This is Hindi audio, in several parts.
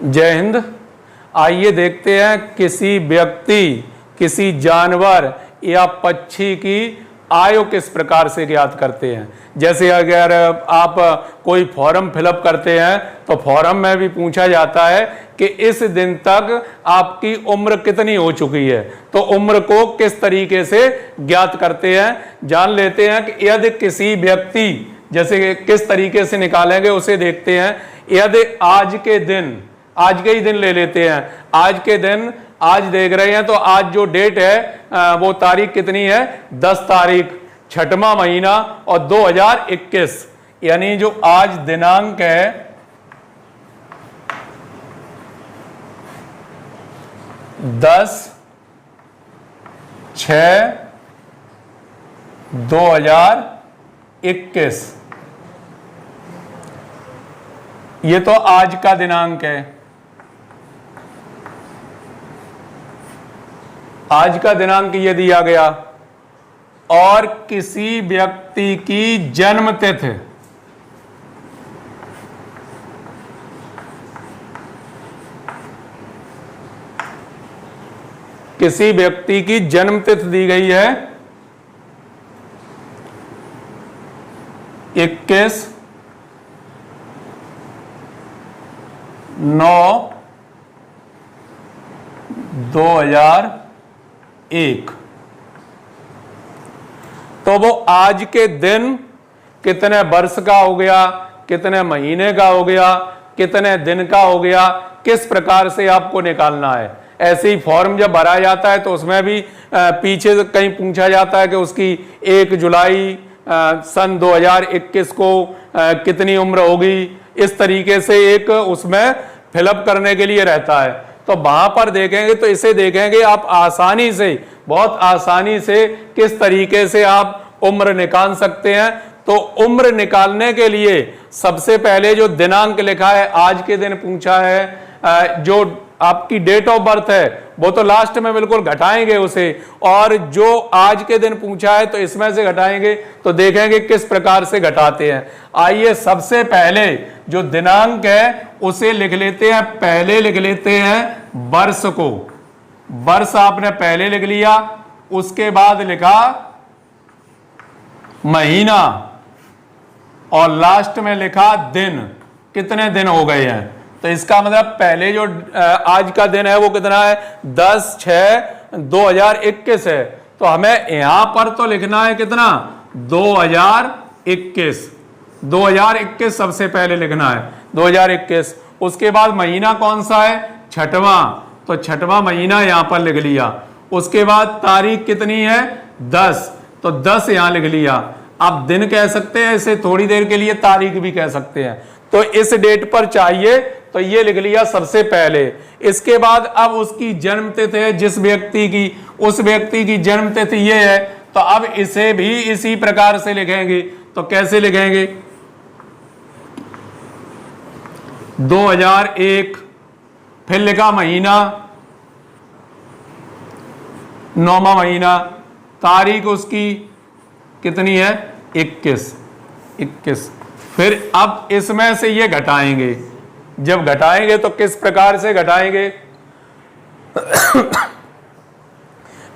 जय हिंद। आइए देखते हैं किसी व्यक्ति, किसी जानवर या पक्षी की आयु किस प्रकार से ज्ञात करते हैं। जैसे अगर आप कोई फॉर्म फिलअप करते हैं तो फॉर्म में भी पूछा जाता है कि इस दिन तक आपकी उम्र कितनी हो चुकी है, तो उम्र को किस तरीके से ज्ञात करते हैं जान लेते हैं। कि यदि किसी व्यक्ति, जैसे किस तरीके से निकालेंगे उसे देखते हैं। यदि आज के दिन, आज के ही दिन ले लेते हैं, आज के दिन आज देख रहे हैं तो आज जो डेट है वो तारीख कितनी है, 10 तारीख 6वां महीना और 2021, यानी जो आज दिनांक है 10/6/2021, ये तो आज का दिनांक है। आज का दिनांक ये दिया गया और किसी व्यक्ति की जन्म तिथि, किसी व्यक्ति की जन्म तिथि दी गई है 21/9/2001, तो वो आज के दिन कितने वर्ष का हो गया, कितने महीने का हो गया, कितने दिन का हो गया, किस प्रकार से आपको निकालना है। ऐसे ही फॉर्म जब भरा जाता है तो उसमें भी पीछे कहीं पूछा जाता है कि उसकी 1 जुलाई सन 2021 को कितनी उम्र होगी। इस तरीके से एक उसमें फिलअप करने के लिए रहता है। तो वहां पर देखेंगे तो इसे देखेंगे आप आसानी से, बहुत आसानी से किस तरीके से आप उम्र निकाल सकते हैं। तो उम्र निकालने के लिए सबसे पहले जो दिनांक लिखा है, आज के दिन पूछा है, जो आपकी डेट ऑफ बर्थ है वो तो लास्ट में बिल्कुल घटाएंगे उसे, और जो आज के दिन पूछा है तो इसमें से घटाएंगे। तो देखेंगे किस प्रकार से घटाते हैं। आइए सबसे पहले जो दिनांक है उसे लिख लेते हैं, पहले लिख लेते हैं वर्ष को। वर्ष आपने पहले लिख लिया, उसके बाद लिखा महीना और लास्ट में लिखा दिन, कितने दिन हो गए हैं। तो इसका मतलब पहले जो आज का दिन है वो कितना है, 10/6/2021 है। तो हमें यहां पर तो लिखना है कितना, 2021, 2021 सबसे पहले लिखना है 2021। उसके बाद महीना कौन सा है, 6वां, तो 6वां महीना यहां पर लिख लिया। उसके बाद तारीख कितनी है, 10, तो 10 यहां लिख लिया। आप दिन कह सकते हैं इसे, थोड़ी देर के लिए तारीख भी कह सकते हैं। तो इस डेट पर चाहिए तो ये लिख लिया सबसे पहले। इसके बाद अब उसकी जन्म तिथि है जिस व्यक्ति की, उस व्यक्ति की जन्म तिथि ये है, तो अब इसे भी इसी प्रकार से लिखेंगे। तो कैसे लिखेंगे, 2001, फिर लिखा महीना 9वां महीना, तारीख उसकी कितनी है, 21। फिर अब इसमें से ये घटाएंगे। जब घटाएंगे तो किस प्रकार से घटाएंगे,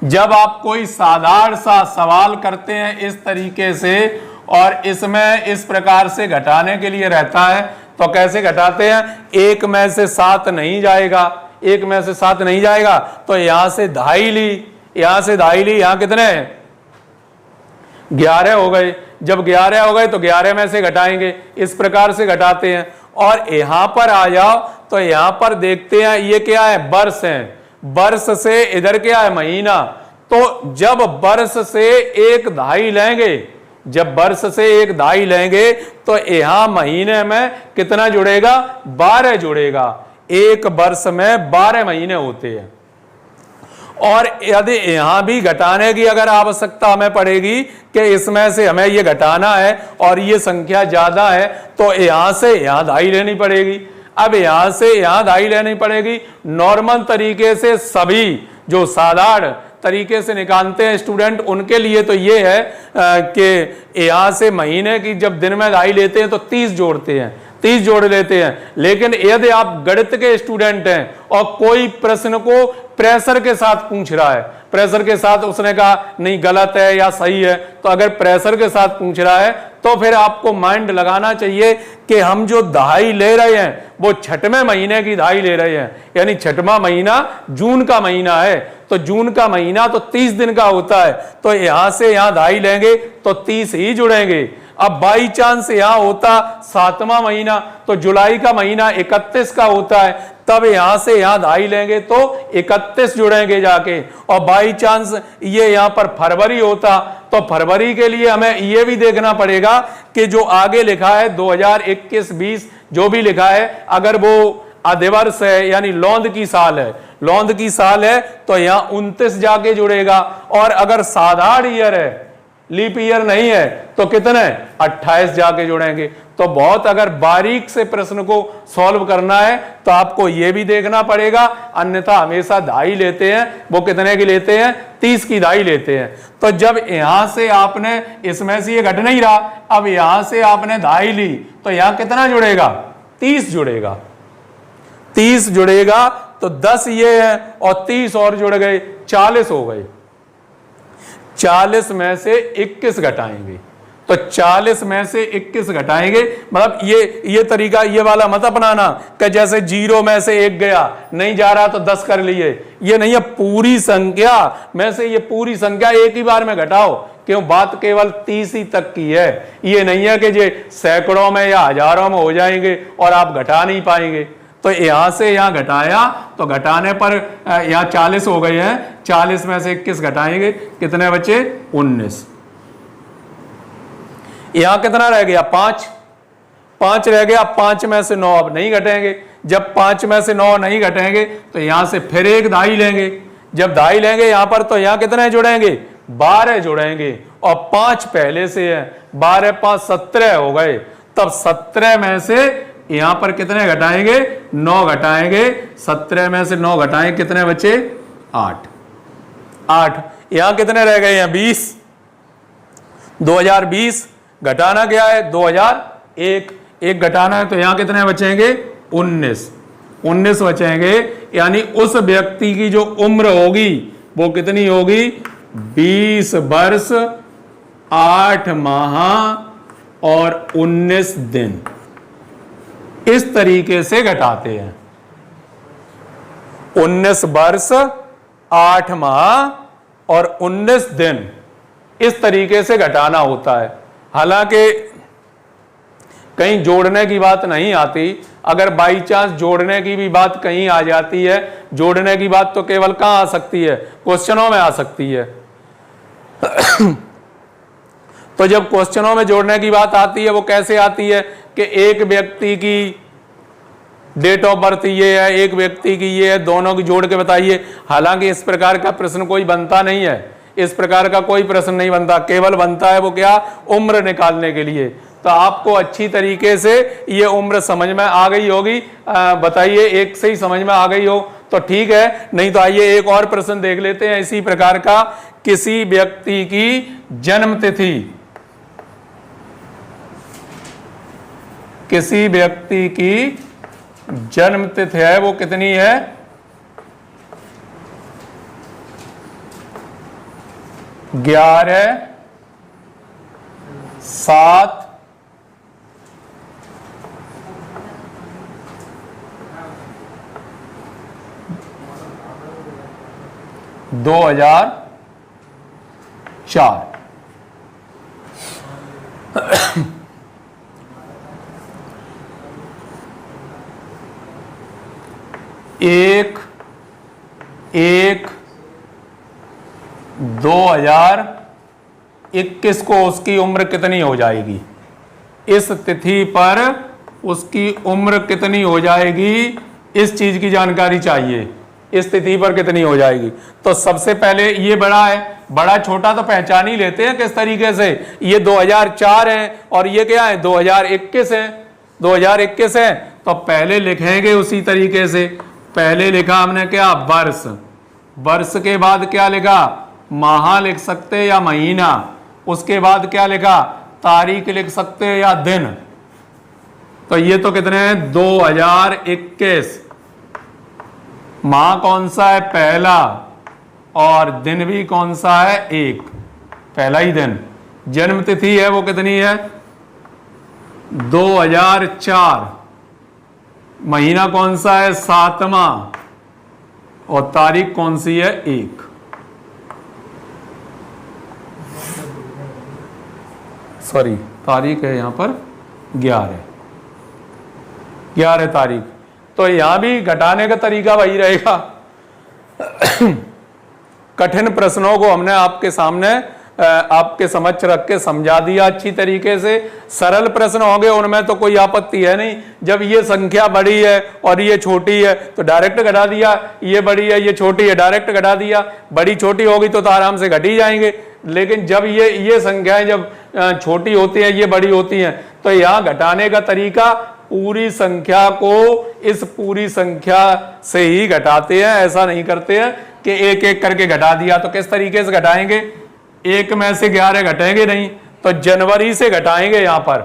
जब आप कोई साधारण सा सवाल करते हैं इस तरीके से और इसमें इस प्रकार से घटाने के लिए रहता है, तो कैसे घटाते हैं, 1 में से 7 नहीं जाएगा, 1 में से 7 नहीं जाएगा, तो यहां से 2.5 ली, यहां से 2.5 ली, यहां कितने हैं, 11 हो गए। जब 11 हो गए तो 11 में से घटाएंगे, इस प्रकार से घटाते हैं। और यहां पर आ जाओ तो यहां पर देखते हैं ये क्या है, वर्ष है, वर्ष से इधर क्या है, महीना। तो जब वर्ष से 1/2 लेंगे, जब वर्ष से 1/2 लेंगे तो यहां महीने में कितना जुड़ेगा, 12 जुड़ेगा। एक वर्ष में 12 महीने होते हैं। और यदि यहां भी घटाने की अगर आवश्यकता हमें पड़ेगी कि इसमें से हमें ये घटाना है और ये संख्या ज्यादा है, तो यहां से यहां 2.5 लेनी पड़ेगी। अब यहां से यहां 2.5 लेनी पड़ेगी। नॉर्मल तरीके से सभी जो साधारण तरीके से निकालते हैं स्टूडेंट, उनके लिए तो ये है कि यहां से महीने की जब दिन में 2.5 लेते हैं तो 30 जोड़ते हैं, 30 जोड़ लेते हैं। लेकिन यदि आप गणित के स्टूडेंट हैं और कोई प्रश्न को प्रेशर के साथ पूछ रहा है, प्रेशर के साथ उसने कहा नहीं गलत है या सही है, तो अगर प्रेशर के साथ पूछ रहा है तो फिर आपको माइंड लगाना चाहिए कि हम जो दहाई ले रहे हैं वो छठवें महीने की दहाई ले रहे हैं, यानी छठवां महीना जून का महीना है, तो जून का महीना तो 30 दिन का होता है, तो यहां से यहां दहाई लेंगे तो 30 ही जुड़ेंगे। अब बाई चांस यहां होता 7वां महीना तो जुलाई का महीना 31 का होता है, तब यहां से यहां दहाई लेंगे तो 31 जुड़ेंगे जाके। और बाई चांस ये यहां पर फरवरी होता तो फरवरी के लिए हमें ये भी देखना पड़ेगा कि जो आगे लिखा है 2021-20 जो भी लिखा है, अगर वो अधिवर्ष है यानी लौंद की साल है, लौंद की साल है तो यहां 29 जाके जुड़ेगा। और अगर साधारण ईयर है, लीप ईयर नहीं है, तो कितने 28 जाके जुड़ेंगे। तो बहुत अगर बारीक से प्रश्न को सॉल्व करना है तो आपको यह भी देखना पड़ेगा, अन्यथा हमेशा दहाई लेते हैं, वो कितने की लेते हैं 30 की दहाई लेते हैं। तो जब यहां से आपने, इसमें से ये घट नहीं रहा, अब यहां से आपने दहाई ली तो यहां कितना जुड़ेगा 30 जुड़ेगा, 30 जुड़ेगा तो 10 ये है और 30 और जुड़ गए 40 हो गए। 40 में से 21 घटाएंगे, तो 40 में से 21 घटाएंगे, मतलब ये तरीका ये वाला मत अपनाना कि जैसे 0 में से 1 गया नहीं जा रहा तो 10 कर लिए, ये नहीं है। पूरी संख्या में से ये पूरी संख्या एक ही बार में घटाओ, क्यों बात केवल 30 ही तक की है, ये नहीं है कि ये सैकड़ों में या हजारों में हो जाएंगे और आप घटा नहीं पाएंगे। तो यहां से यहां घटाया तो घटाने पर यहां 40 हो गए हैं, 40 में से 21 घटाएंगे, कितने बचे 19। यहां कितना रह गया 5 रह गया, 5 में से 9 अब नहीं घटेंगे। जब 5 में से 9 नहीं घटेंगे तो यहां से फिर एक दहाई लेंगे, जब दहाई लेंगे यहां पर तो यहां कितने जुड़ेंगे 12 जुड़ेंगे, और 5 पहले से है, 12 5 17 हो गए। तब 17 में से यहां पर कितने घटाएंगे 9 घटाएंगे, 17 में से 9 घटाएंगे, कितने बचे 8। यहां कितने रह गए हैं 20। 2020 घटाना क्या है 2001, एक घटाना है तो यहां कितने बचेंगे 19 बचेंगे। यानी उस व्यक्ति की जो उम्र होगी वो कितनी होगी 20 वर्ष 8 माह और 19 दिन। इस तरीके से घटाते हैं, 19 वर्ष 8 माह और 19 दिन, इस तरीके से घटाना होता है। हालांकि कहीं जोड़ने की बात नहीं आती, अगर बाई चांस जोड़ने की भी बात कहीं आ जाती है, जोड़ने की बात तो केवल कहां आ सकती है क्वेश्चनों में आ सकती है। तो जब क्वेश्चनों में जोड़ने की बात आती है वो कैसे आती है कि एक व्यक्ति की डेट ऑफ बर्थ ये है, एक व्यक्ति की ये है, दोनों की जोड़ के बताइए। हालांकि इस प्रकार का प्रश्न कोई बनता नहीं है, इस प्रकार का कोई प्रश्न नहीं बनता, केवल बनता है वो क्या उम्र निकालने के लिए। तो आपको अच्छी तरीके से ये उम्र समझ में आ गई होगी, बताइए एक से ही समझ में आ गई हो तो ठीक है, नहीं तो आइए एक और प्रश्न देख लेते हैं इसी प्रकार का। किसी व्यक्ति की जन्म तिथि, किसी व्यक्ति की जन्म तिथि है वो कितनी है 11/7/2004। एक 2021 को उसकी उम्र कितनी हो जाएगी, इस तिथि पर उसकी उम्र कितनी हो जाएगी, इस चीज की जानकारी चाहिए, इस तिथि पर कितनी हो जाएगी। तो सबसे पहले ये बड़ा है, बड़ा छोटा तो पहचान ही लेते हैं किस तरीके से। ये 2004 है और ये क्या है 2021 है, 2021 है तो पहले लिखेंगे उसी तरीके से। पहले लिखा हमने क्या वर्ष, वर्ष के बाद क्या लिखा माह लिख सकते या महीना, उसके बाद क्या लिखा तारीख लिख सकते या दिन, तो ये तो कितने हैं 2021। माह कौन सा है पहला, और दिन भी कौन सा है एक, पहला ही दिन। जन्म तिथि है वो कितनी है 2004। महीना कौन सा है 7वां, और तारीख कौन सी है 1। सॉरी तारीख है यहां पर 11 तारीख। तो यहां भी घटाने का तरीका वही रहेगा। कठिन प्रश्नों को हमने आपके सामने आपके समक्ष रख के समझा दिया अच्छी तरीके से। सरल प्रश्न होंगे उनमें तो कोई आपत्ति है नहीं। जब ये संख्या बड़ी है और ये छोटी है तो डायरेक्ट घटा दिया, ये बड़ी है ये छोटी है डायरेक्ट घटा दिया। बड़ी छोटी होगी तो आराम से घट ही जाएंगे। लेकिन जब ये संख्याएं जब छोटी होती हैं ये बड़ी होती हैं तो यहाँ घटाने का तरीका पूरी संख्या को इस पूरी संख्या से ही घटाते हैं। ऐसा नहीं करते हैं कि एक एक करके घटा दिया। तो किस तरीके से घटाएंगे, एक में से 11 घटाएंगे नहीं, तो जनवरी से घटाएंगे। यहां पर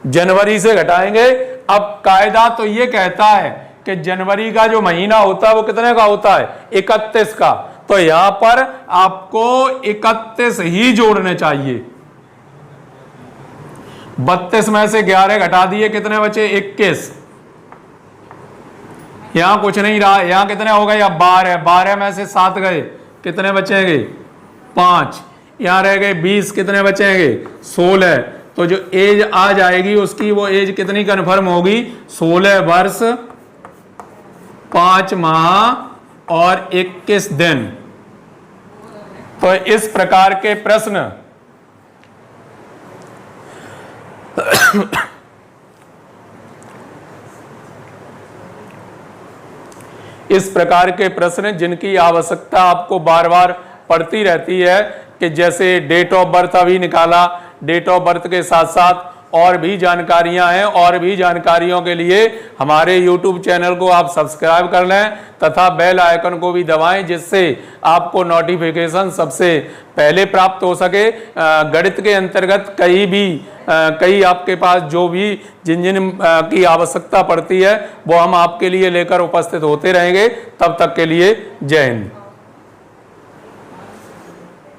जनवरी से घटाएंगे। अब कायदा तो ये कहता है कि जनवरी का जो महीना होता है वो कितने का होता है 31 का। तो यहां पर आपको 31 ही जोड़ने चाहिए। 32 में से 11 घटा दिए, कितने बचे 21। यहां कुछ नहीं रहा, यहां कितने हो गए अब 12 में से 7 गए, कितने बचेंगे 5। यहां रह गए 20, कितने बचेंगे 16। तो जो एज आ जाएगी उसकी वो एज कितनी कंफर्म होगी 16 वर्ष 5 माह और 21 दिन। तो इस प्रकार के प्रश्न इस प्रकार के प्रश्न जिनकी आवश्यकता आपको बार बार पड़ती रहती है कि जैसे डेट ऑफ बर्थ अभी निकाला, डेट ऑफ बर्थ के साथ साथ और भी जानकारियां हैं। और भी जानकारियों के लिए हमारे YouTube चैनल को आप सब्सक्राइब कर लें तथा बेल आइकन को भी दबाएं जिससे आपको नोटिफिकेशन सबसे पहले प्राप्त हो सके। गणित के अंतर्गत कई आपके पास जो भी जिन की आवश्यकता पड़ती है वो हम आपके लिए लेकर उपस्थित होते रहेंगे। तब तक के लिए जय हिंद।